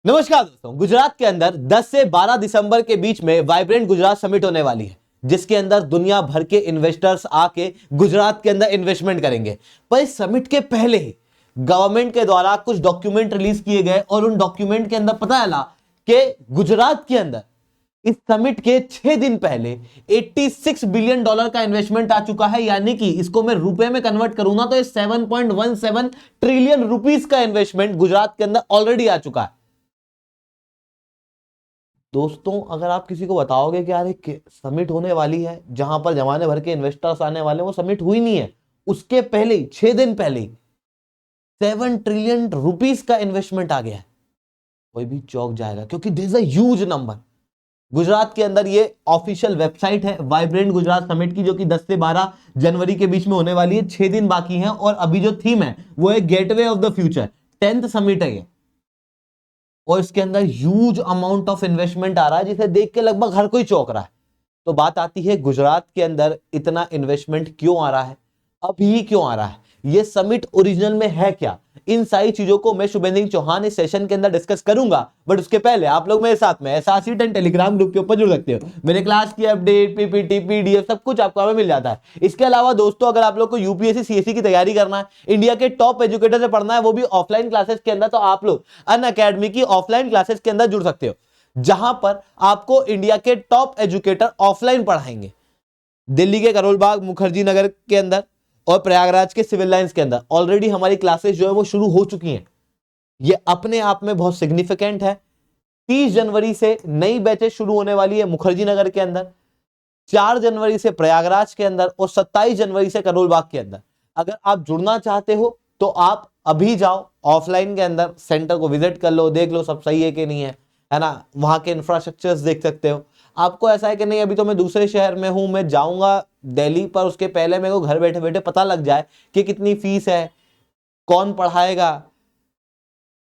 नमस्कार दोस्तों, गुजरात के अंदर 10 से 12 दिसंबर के बीच में वाइब्रेंट गुजरात समिट होने वाली है, जिसके अंदर दुनिया भर के इन्वेस्टर्स आके गुजरात के अंदर इन्वेस्टमेंट करेंगे। पर इस समिट के पहले ही गवर्नमेंट के द्वारा कुछ डॉक्यूमेंट रिलीज किए गए और उन डॉक्यूमेंट के अंदर पता चला कि गुजरात के अंदर इस समिट के 6 दिन पहले $86 बिलियन का इन्वेस्टमेंट आ चुका है। यानी कि इसको मैं रुपए में कन्वर्ट करूंगा तो 7.17 ट्रिलियन रुपीस का इन्वेस्टमेंट गुजरात के अंदर ऑलरेडी आ चुका है। दोस्तों, अगर आप किसी को बताओगे कि यार एक समिट होने वाली है जहां पर जमाने भर के इन्वेस्टर्स आने वाले, वो समिट हुई नहीं है, उसके पहले ही 6 दिन पहले ही 7 ट्रिलियन रुपीस का इन्वेस्टमेंट आ गया है, कोई भी चौंक जाएगा, क्योंकि this is a huge number. Gujarat के अंदर ये ऑफिशियल वेबसाइट है वाइब्रेंट गुजरात समिट की, जो कि 10 से 12 जनवरी के बीच में होने वाली है। 6 दिन बाकी हैं और अभी जो थीम है वो है gateway of the future. 10th summit है ये और इसके अंदर ह्यूज अमाउंट ऑफ इन्वेस्टमेंट आ रहा है, जिसे देख के लगभग हर कोई चौंक रहा है। तो बात आती है गुजरात के अंदर इतना इन्वेस्टमेंट क्यों आ रहा है, अभी क्यों आ रहा है, ये समिट ओरिजिनल में है क्या, इन सारी चीजों को मैं शुभेंद्र चौहान इस सेशन के अंदर डिस्कस करूंगा। बट उसके पहले आप लोग मेरे साथ में एसआरसी 10 टेलीग्राम ग्रुप के ऊपर जुड़ सकते हो। मेरे क्लास की अपडेट, पीपीटी, पीडीएफ सब कुछ आपको मिल जाता है। इसके अलावा दोस्तों, अगर आप लोग को यूपीएससी सीएससी की तैयारी करना है, इंडिया के टॉप एजुकेटर से पढ़ना है, वो भी ऑफलाइन क्लासेस के अंदर, तो आप लोग अनअकैडमी की ऑफलाइन क्लासेस के अंदर जुड़ सकते हो, जहां पर आपको इंडिया के टॉप एजुकेटर ऑफलाइन पढ़ाएंगे। दिल्ली के करोल बाग मुखर्जी नगर के अंदर और प्रयागराज के सिविल लाइंस के अंदर ऑलरेडी हमारी क्लासेस जो है वो शुरू हो चुकी हैं। ये अपने आप में बहुत सिग्निफिकेंट है। 30 जनवरी से नई बैचेस शुरू होने वाली है मुखर्जी नगर के अंदर, 4 जनवरी से प्रयागराज के अंदर और 27 जनवरी से करोल बाग के अंदर। अगर आप जुड़ना चाहते हो तो आप अभी जाओ ऑफलाइन के अंदर, सेंटर को विजिट कर लो, देख लो सब सही है कि नहीं है ना, वहां के इंफ्रास्ट्रक्चर्स देख सकते हो। आपको ऐसा है कि नहीं अभी तो मैं दूसरे शहर में हूं, मैं जाऊंगा दिल्ली, पर उसके पहले मेरे को घर बैठे बैठे पता लग जाए कि कितनी फीस है, कौन पढ़ाएगा,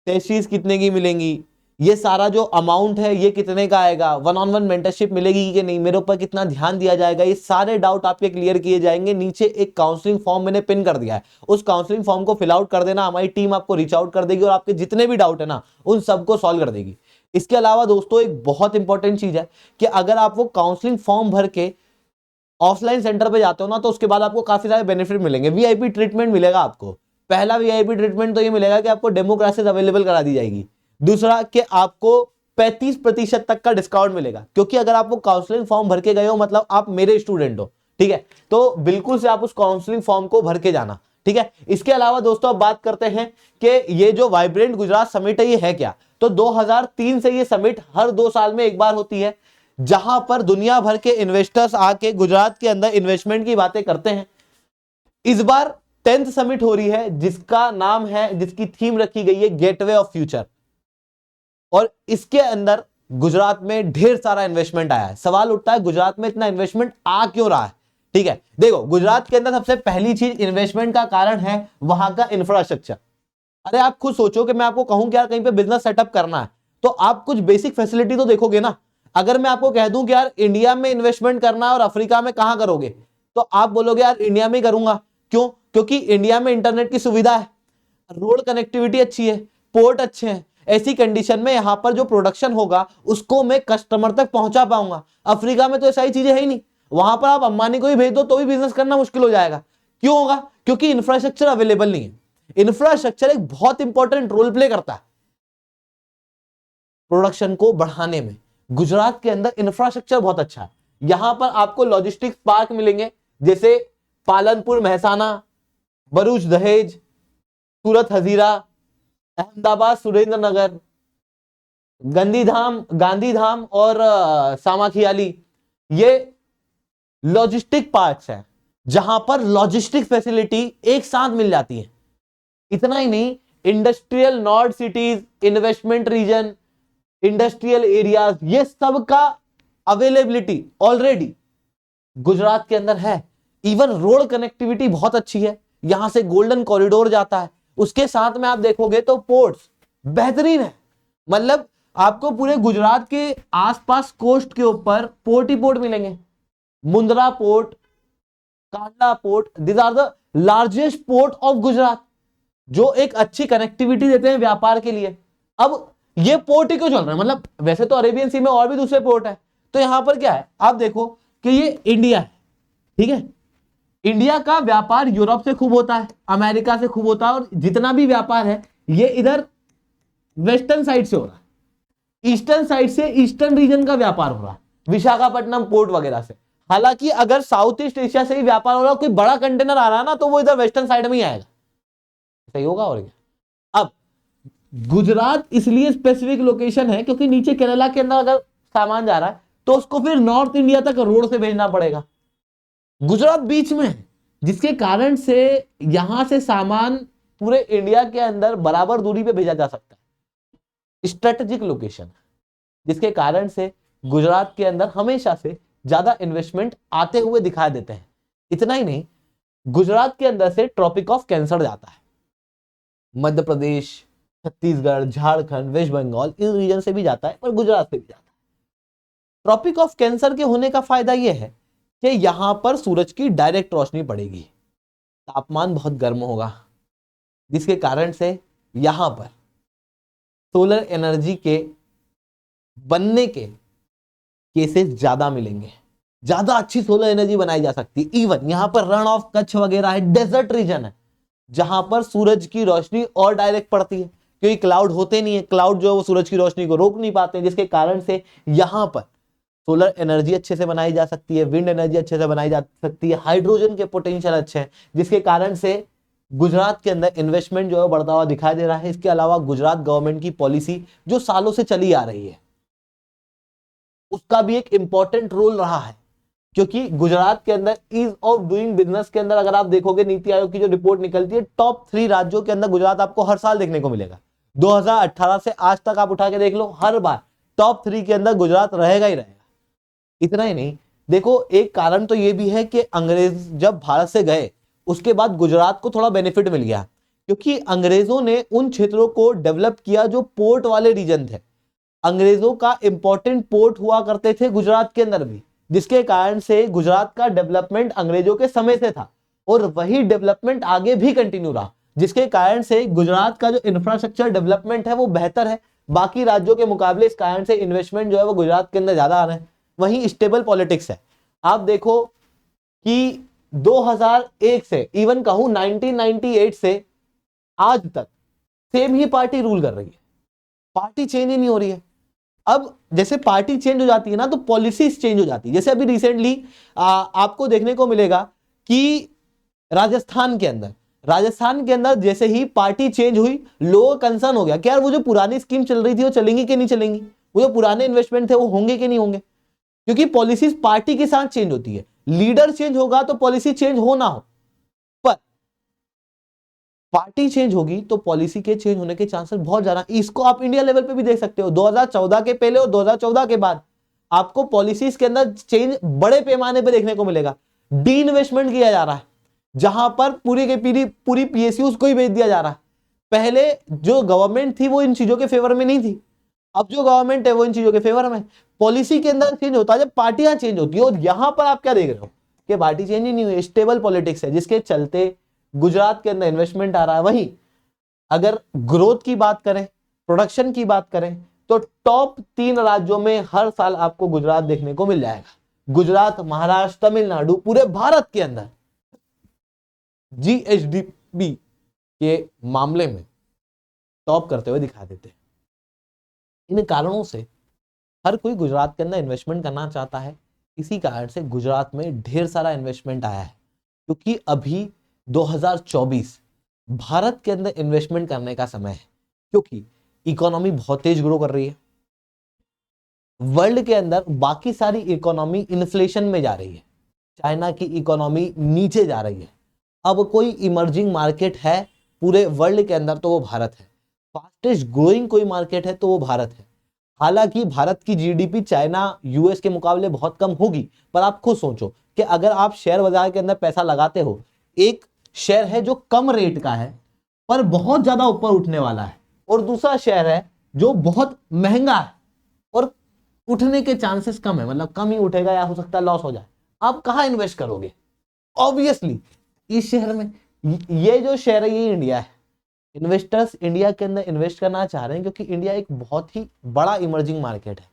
टेस्टीज कितने की मिलेंगी, ये सारा जो अमाउंट है ये कितने का आएगा, 1-on-1 मेंटरशिप मिलेगी कि नहीं, मेरे ऊपर कितना ध्यान दिया जाएगा, ये सारे डाउट आपके क्लियर किए जाएंगे। नीचे एक काउंसलिंग फॉर्म मैंने पिन कर दिया है, उस काउंसलिंग फॉर्म को फिल आउट कर देना, हमारी टीम आपको रीच आउट कर देगी और आपके जितने भी डाउट है ना उन सबको सॉल्व कर देगी। इसके अलावा दोस्तों एक बहुत इंपॉर्टेंट चीज है कि अगर आप वो काउंसलिंग फॉर्म भर के ऑफलाइन सेंटर पे जाते हो ना, तो उसके बाद आपको काफी सारे बेनिफिट मिलेंगे। वीआईपी ट्रीटमेंट मिलेगा आपको। पहला वीआईपी ट्रीटमेंट तो ये मिलेगा कि आपको डेमो क्लासेस अवेलेबल करा दी जाएगी। दूसरा कि आपको 35% तक का डिस्काउंट मिलेगा, क्योंकि अगर आप वो काउंसलिंग फॉर्म भर के गए हो मतलब आप मेरे स्टूडेंट हो, ठीक है, तो बिल्कुल से आप उस काउंसलिंग फॉर्म को भर के जाना, ठीक है। इसके अलावा दोस्तों अब बात करते हैं कि ये जो वाइब्रेंट गुजरात समिट है ये है क्या। तो 2003 से ये समिट हर 2 साल में एक बार होती है, जहां पर दुनिया भर के इन्वेस्टर्स आके गुजरात के अंदर इन्वेस्टमेंट की बातें करते हैं। इस बार 10th समिट हो रही है, जिसका नाम है, जिसकी थीम रखी गई है गेटवे ऑफ फ्यूचर, और इसके अंदर गुजरात में ढेर सारा इन्वेस्टमेंट आया है। सवाल उठता है गुजरात में इतना इन्वेस्टमेंट आ क्यों रहा है, ठीक है। देखो, गुजरात के अंदर सबसे पहली चीज इन्वेस्टमेंट का कारण है वहां का इंफ्रास्ट्रक्चर। अरे आप खुद सोचो कि मैं आपको कहूं कि यार कहीं पे बिजनेस सेटअप करना है, तो आप कुछ बेसिक फैसिलिटी तो देखोगे ना। अगर मैं आपको कह दूं कि यार इंडिया में इन्वेस्टमेंट करना है और अफ्रीका में कहां करोगे, तो आप बोलोगे यार इंडिया में ही करूंगा। क्यों? क्योंकि इंडिया में इंटरनेट की सुविधा है, रोड कनेक्टिविटी अच्छी है, पोर्ट अच्छे हैं, ऐसी कंडीशन में यहां पर जो प्रोडक्शन होगा उसको मैं कस्टमर तक पहुंचा पाऊंगा। अफ्रीका में तो ऐसी चीजें है ही नहीं, वहां पर आप अंबानी को ही भेज दो तो भी बिजनेस करना मुश्किल हो जाएगा। क्यों होगा? क्योंकि इंफ्रास्ट्रक्चर अवेलेबल नहीं है। इंफ्रास्ट्रक्चर एक बहुत इंपॉर्टेंट रोल प्ले करता है प्रोडक्शन को बढ़ाने में। गुजरात के अंदर इंफ्रास्ट्रक्चर बहुत अच्छा है। यहां पर आपको लॉजिस्टिक्स पार्क मिलेंगे, जैसे पालनपुर महसाना, भरूच दहेज, सूरत हजीरा, अहमदाबाद सुरेंद्र नगर, गांधीधाम और सामाखियाली, ये लॉजिस्टिक पार्क्स हैं जहां पर लॉजिस्टिक फैसिलिटी एक साथ मिल जाती है। इतना ही नहीं, industrial Nord cities, investment region, industrial areas, ये सब का अवेलेबिलिटी ऑलरेडी गुजरात के अंदर है। इवन रोड कनेक्टिविटी बहुत अच्छी है, यहां से गोल्डन कॉरिडोर जाता है। उसके साथ में आप देखोगे तो पोर्ट्स बेहतरीन है, मतलब आपको पूरे गुजरात के आसपास कोस्ट के ऊपर पोर्ट ही पोर्ट मिलेंगे। Mundra port, Kandla port, this are the largest port of Gujarat, जो एक अच्छी कनेक्टिविटी देते हैं व्यापार के लिए। अब ये पोर्ट ही क्यों चल रहा है, मतलब वैसे तो अरेबियन सी में और भी दूसरे पोर्ट है, तो यहां पर क्या है आप देखो कि ये इंडिया है, ठीक है, इंडिया का व्यापार यूरोप से खूब होता है, अमेरिका से खूब होता है, और जितना भी व्यापार है ये इधर वेस्टर्न साइड से हो रहा है, ईस्टर्न साइड से ईस्टर्न रीजन का व्यापार हो रहा है, विशाखापट्टनम पोर्ट वगैरह से। हालांकि अगर साउथ ईस्ट एशिया से ही व्यापार हो रहा है, कोई बड़ा कंटेनर आ रहा है ना, तो वो इधर वेस्टर्न साइड में ही आएगा, सही होगा और क्या। अब गुजरात इसलिए स्पेसिफिक लोकेशन है क्योंकि नीचे केरला के अंदर अगर सामान जा रहा है तो उसको फिर नॉर्थ इंडिया तक रोड से भेजना पड़ेगा, गुजरात बीच में है, जिसके कारण से यहां से सामान पूरे इंडिया के अंदर बराबर दूरी पे भेजा जा सकता है, स्ट्रेटेजिक लोकेशन, जिसके कारण से गुजरात के अंदर हमेशा से ज्यादा इन्वेस्टमेंट आते हुए दिखाई देते हैं। इतना ही नहीं, गुजरात के अंदर से ट्रॉपिक ऑफ कैंसर जाता है, मध्य प्रदेश, छत्तीसगढ़, झारखंड, वेस्ट बंगाल, इन रीजन से भी जाता है, पर गुजरात से भी जाता है। ट्रॉपिक ऑफ कैंसर के होने का फायदा यह है कि यहां पर सूरज की डायरेक्ट रोशनी पड़ेगी, तापमान बहुत गर्म होगा, जिसके कारण से यहां पर सोलर एनर्जी के बनने के केसेस ज्यादा मिलेंगे, ज्यादा अच्छी सोलर एनर्जी बनाई जा सकती है। इवन यहां पर रण ऑफ कच्छ वगैरह है, डेजर्ट रीजन है, जहां पर सूरज की रोशनी और डायरेक्ट पड़ती है, क्योंकि क्लाउड होते नहीं है, क्लाउड जो है वो सूरज की रोशनी को रोक नहीं पाते, जिसके कारण से यहां पर सोलर एनर्जी अच्छे से बनाई जा सकती है, विंड एनर्जी अच्छे से बनाई जा सकती है, हाइड्रोजन के पोटेंशियल अच्छे हैं, जिसके कारण से गुजरात के अंदर इन्वेस्टमेंट जो है बढ़ता हुआ दिखाई दे रहा है। इसके अलावा गुजरात गवर्नमेंट की पॉलिसी जो सालों से चली आ रही है, उसका भी एक इंपॉर्टेंट रोल रहा है, क्योंकि गुजरात के अंदर ईज ऑफ डूइंग बिजनेस के अंदर अगर आप देखोगे नीति आयोग की जो रिपोर्ट निकलती है, टॉप 3 राज्यों के अंदर गुजरात आपको हर साल देखने को मिलेगा। 2018 से आज तक आप उठा के देख लो, हर बार टॉप 3 के अंदर गुजरात रहेगा ही रहेगा। इतना ही नहीं, देखो एक कारण तो ये भी है कि अंग्रेज जब भारत से गए उसके बाद गुजरात को थोड़ा बेनिफिट मिल गया, क्योंकि अंग्रेजों ने उन क्षेत्रों को डेवलप किया जो पोर्ट वाले रीजन थे। अंग्रेजों का इंपॉर्टेंट पोर्ट हुआ करते थे गुजरात के अंदर भी, जिसके कारण से गुजरात का डेवलपमेंट अंग्रेजों के समय से था और वही डेवलपमेंट आगे भी कंटिन्यू रहा, जिसके कारण से गुजरात का जो इंफ्रास्ट्रक्चर डेवलपमेंट है वो बेहतर है बाकी राज्यों के मुकाबले। इस कारण से इन्वेस्टमेंट जो है वो गुजरात के अंदर ज्यादा आ रहे हैं। वहीं स्टेबल पॉलिटिक्स है, आप देखो कि 2001 से इवन कहूं 1998 से आज तक सेम ही पार्टी रूल कर रही है, पार्टी चेंज ही नहीं हो रही है। अब जैसे पार्टी चेंज हो जाती है ना, तो पॉलिसीज चेंज हो जाती है। जैसे अभी रिसेंटली आपको देखने को मिलेगा कि राजस्थान के अंदर जैसे ही पार्टी चेंज हुई, लोगों का कंसर्न हो गया कि यार वो जो पुरानी स्कीम चल रही थी वो चलेंगी कि नहीं चलेंगी, वो जो पुराने इन्वेस्टमेंट थे वो होंगे कि नहीं होंगे, क्योंकि पॉलिसीज पार्टी के साथ चेंज होती है। लीडर चेंज होगा तो पॉलिसी चेंज हो ना हो, पर पार्टी चेंज होगी तो पॉलिसी के चेंज होने के चांसेस बहुत ज्यादा। इसको आप इंडिया लेवल पे भी देख सकते हो, 2014 के पहले और 2014 के बाद आपको पॉलिसीज के अंदर चेंज बड़े पैमाने पे देखने को मिलेगा। डी इन्वेस्टमेंट किया जा रहा है, जहां पर पूरी पीएसयूज को ही भेज दिया जा रहा है। पहले जो गवर्नमेंट थी वो इन चीजों के फेवर में नहीं थी, अब जो गवर्नमेंट है वो इन चीजों के फेवर में। पॉलिसी के अंदर चेंज होता है जब पार्टियां चेंज होती है, और यहां पर आप क्या देख रहे हो कि पार्टी चेंज ही नहीं हुई, स्टेबल पॉलिटिक्स है, जिसके चलते गुजरात के अंदर इन्वेस्टमेंट आ रहा है। वहीं अगर ग्रोथ की बात करें, प्रोडक्शन की बात करें, तो टॉप 3 राज्यों में हर साल आपको गुजरात देखने को मिल जाएगा। गुजरात, महाराष्ट्र, तमिलनाडु पूरे भारत के अंदर जीएसडीपी के मामले में टॉप करते हुए दिखा देते हैं। इन कारणों से हर कोई गुजरात के अंदर इन्वेस्टमेंट करना चाहता है। इसी कारण से गुजरात में ढेर सारा इन्वेस्टमेंट आया है, क्योंकि अभी 2024 भारत के अंदर इन्वेस्टमेंट करने का समय है, क्योंकि इकोनॉमी बहुत तेज ग्रो कर रही है। वर्ल्ड के अंदर बाकी सारी इकोनॉमी इन्फ्लेशन में जा रही है, चाइना की इकोनॉमी नीचे जा रही है। अब कोई इमर्जिंग मार्केट है पूरे वर्ल्ड के अंदर तो वो भारत है, फास्टेस्ट ग्रोइंग कोई मार्केट है तो वो भारत है। हालांकि भारत की जीडीपी चाइना, यूएस के मुकाबले बहुत कम होगी, पर आप खुद सोचो कि अगर आप शेयर बाजार के अंदर पैसा लगाते हो, एक शेयर है जो कम रेट का है पर बहुत ज्यादा ऊपर उठने वाला है, और दूसरा शेयर है जो बहुत महंगा है और उठने के चांसेस कम है, मतलब कम ही उठेगा या हो सकता है लॉस हो जाए। आप कहां इन्वेस्ट करोगे? ऑब्वियसली इस शहर में। ये जो शेयर है ये इंडिया है, इन्वेस्टर्स इंडिया के अंदर इन्वेस्ट करना चाह रहे हैं क्योंकि इंडिया एक बहुत ही बड़ा इमर्जिंग मार्केट है।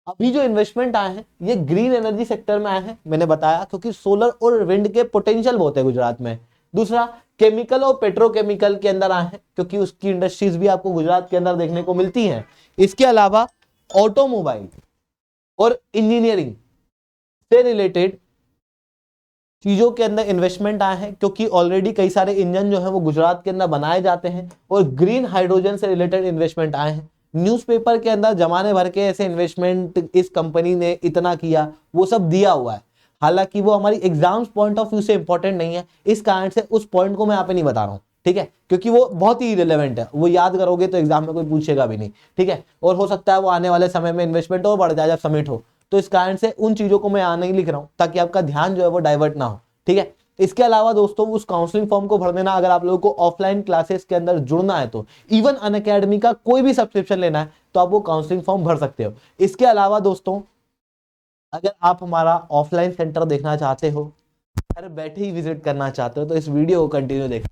अभी जो इन्वेस्टमेंट आए हैं ये ग्रीन एनर्जी सेक्टर में आए हैं, मैंने बताया, क्योंकि सोलर और विंड के पोटेंशियल बहुत है गुजरात में। दूसरा, केमिकल और पेट्रोकेमिकल के अंदर आए हैं क्योंकि उसकी इंडस्ट्रीज भी आपको गुजरात के अंदर देखने को मिलती हैं। इसके अलावा ऑटोमोबाइल और इंजीनियरिंग से रिलेटेड चीजों के अंदर इन्वेस्टमेंट आए हैं क्योंकि ऑलरेडी कई सारे इंजन जो है वो गुजरात के अंदर बनाए जाते हैं। और ग्रीन हाइड्रोजन से रिलेटेड इन्वेस्टमेंट आए हैं। न्यूज़पेपर के अंदर जमाने भर के ऐसे इन्वेस्टमेंट इस कंपनी ने इतना किया, वो सब दिया हुआ है। हालांकि वो हमारी एग्जाम्स पॉइंट ऑफ व्यू से इंपॉर्टेंट नहीं है, इस कारण से उस पॉइंट को मैं यहाँ पे नहीं बता रहा हूँ, ठीक है, क्योंकि वो बहुत ही रिलेवेंट है, वो याद करोगे तो एग्जाम में कोई पूछेगा भी नहीं, ठीक है। और हो सकता है वो आने वाले समय में इन्वेस्टमेंट और बढ़ जाए जब समिट हो, तो इस कारण से उन चीजों को मैं यहाँ नहीं लिख रहा हूँ ताकि आपका ध्यान जो है वो डाइवर्ट ना हो, ठीक है। इसके अलावा दोस्तों उस काउंसलिंग फॉर्म को भर देना, अगर आप लोगों को ऑफलाइन क्लासेस के अंदर जुड़ना है तो इवन अनअकैडमी का कोई भी सब्सक्रिप्शन लेना है तो आप वो काउंसलिंग फॉर्म भर सकते हो। इसके अलावा दोस्तों अगर आप हमारा ऑफलाइन सेंटर देखना चाहते हो, घर बैठे ही विजिट करना चाहते हो, तो इस वीडियो को कंटिन्यू देखें।